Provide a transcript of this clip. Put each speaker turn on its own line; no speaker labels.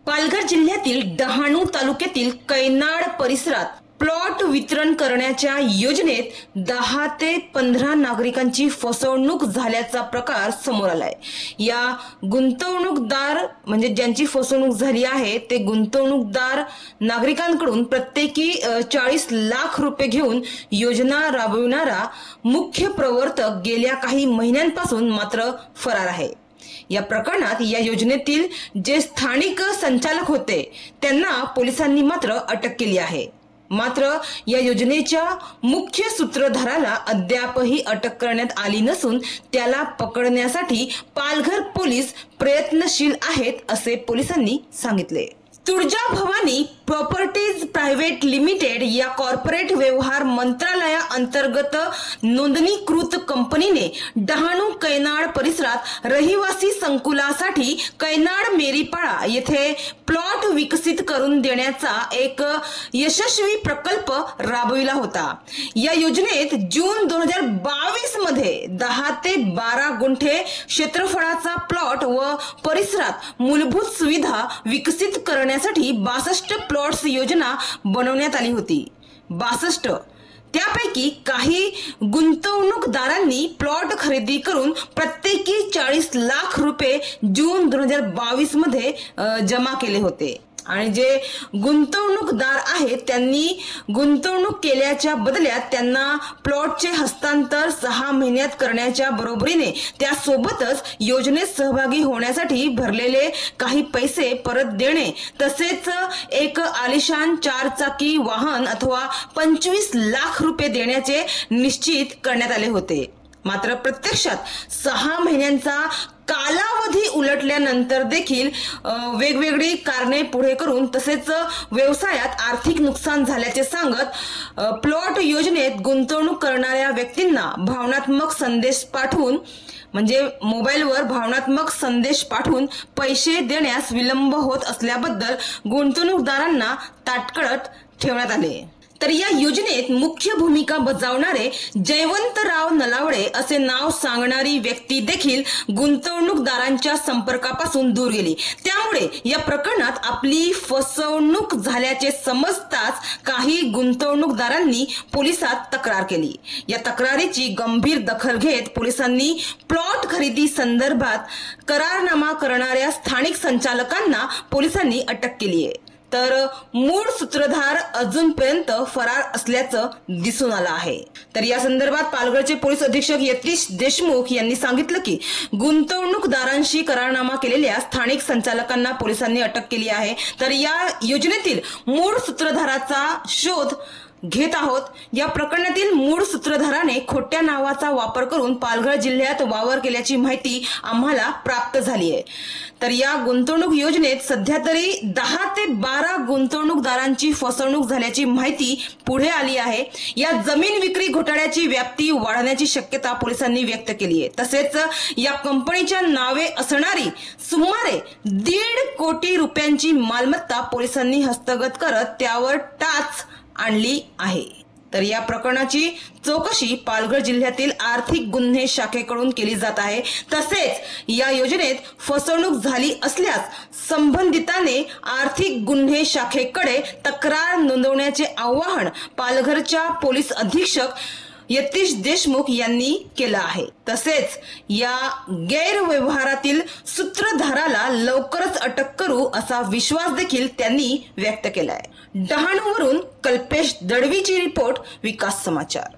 पालघर जिल्ह्यातील डहाणू तालुक्यातील कैनाड परिसरात प्लॉट वितरण करण्याच्या योजनेत 10 ते 15 नागरिकांची फसवणूक झाल्याचा प्रकार समोर आलाय। या गुंतवणूकदार म्हणजे ज्यांची फसवणूक झाली आहे ते गुंतवणूकदार नागरिकांकडून प्रत्येकी 40 लाख रुपये घेऊन योजना राबविणारा मुख्य प्रवर्तक गेल्या काही महिन्यांपासून मात्र फरार आहे। या प्रकरणात या योजनेतील जे स्थानिक संचालक होते त्यांना पोलिसांनी मात्र अटक केली आहे। मात्र या योजनेच्या मुख्य सूत्रधाराला अद्यापही अटक करण्यात आली नसून त्याला पकडण्यासाठी पालघर पोलीस प्रयत्नशील आहेत असे पोलिसांनी सांगितले। Tulja Bhavani properties private limited या कॉर्पोरेट व्यवहार मंत्रालयाअंतर्गत नोंदणीकृत कंपनीने डहाणू कैनाड परिसरात रहिवासी संकुलासाठी कैनाड मेरीपाडा येथे प्लॉट विकसित करून देण्याचा एक यशस्वी प्रकल्प राबविला होता। या योजनेत जून 2022 मध्ये 10 ते 12 गुंठे क्षेत्रफळाचा प्लॉट व परिसरात मूलभूत सुविधा विकसित करण्यासाठी 62 प्लॉट्स योजना बनवण्यात आली होती। 62 त्यापैकी काही गुंतवणूकदारांनी प्लॉट खरेदी करून प्रत्येकी 40 लाख रुपये जून 2022 मध्ये जमा केले होते आणि जे गुंतवणूकदार आहेत त्यांनी गुंतवणूक केल्याच्या बदल्यात त्यांना प्लॉटचे हस्तांतर 6 महिन्यात करण्याच्या बरोबरीने त्यासोबतच योजनेत सहभागी होण्यासाठी भरलेले काही पैसे परत देणे तसेच एक आलिशान 4 चाकी वाहन अथवा 25 लाख रुपये देण्याचे निश्चित करण्यात आले होते। मात्र प्रत्यक्षात 6 महिन्यांचा कालावधी उलटल्यानंतर देखील वेगवेगळी कारणे पुढे करून तसेच व्यवसायात आर्थिक नुकसान झाल्याचे सांगत प्लॉट योजनेत गुंतवणूक करणाऱ्या व्यक्तींना भावनात्मक संदेश पाठवून म्हणजे मोबाईलवर भावनात्मक संदेश पाठवून पैसे देण्यास विलंब होत असल्याबद्दल गुंतवणूकदारांना ताटकळत ठेवण्यात आले। तर या योजनेत मुख्य भूमिका बजावणारे जयवंतराव नलावडे असे नाव सांगणारी व्यक्ती देखील गुंतवणूकदारांच्या संपर्कापासून दूर गेली। त्यामुळे या प्रकरणात आपली फसवणूक झाल्याचे समजताच काही गुंतवणूकदारांनी पोलिसात तक्रार केली। या तक्रारीची गंभीर दखल घेत पोलिसांनी प्लॉट खरेदी संदर्भात करारनामा करणाऱ्या स्थानिक संचालकांना पोलिसांनी अटक केली आहे। तर मूळ सूत्रधार अजूनपर्यंत फरार असल्याचं दिसून आलं आहे। तर या संदर्भात पालघरचे पोलीस अधीक्षक यतीश देशमुख यांनी सांगितलं की गुंतवणूकदारांशी करारनामा केलेल्या स्थानिक संचालकांना पोलिसांनी अटक केली आहे। तर या योजनेतील मूळ सूत्रधाराचा शोध घेत आहोत। या प्रकरणातील मूळ सूत्रधाराने खोट्या नावाचा वापर करून पालघर जिल्ह्यात वावर केल्याची माहिती आम्हाला प्राप्त झाली आहे। तर या गुंतवणूक योजनेत सध्या तरी 10 ते 12 गुंतवणूकदारांची फसवणूक झाल्याची माहिती पुढे आली आहे। या जमीन विक्री घोटाळ्याची व्याप्ती वाढण्याची शक्यता पोलिसांनी व्यक्त केली आहे। तसेच या कंपनीच्या नावे असणारी सुमारे 1.5 कोटी रुपयांची मालमत्ता पोलिसांनी हस्तगत करत त्यावर टाच आणली आहे। तर या प्रकरणाची चौकशी पालघर जिल्ह्यातील आर्थिक गुन्हे शाखेकडून केली जात आहे। तसेच या योजनेत फसवणूक झाली असल्यास संबंधिताने आर्थिक गुन्हे शाखेकडे तक्रार नोंदवण्याचे आवाहन पालघरच्या पोलीस अधीक्षक यतीश देशमुख यांनी केलं आहे। तसेच या गैरव्यवहारातील सूत्रधाराला लवकरच अटक करू असा विश्वास देखील त्यांनी व्यक्त केलाय। डहाणूवरून कल्पेश दळवीची रिपोर्ट, विकास समाचार।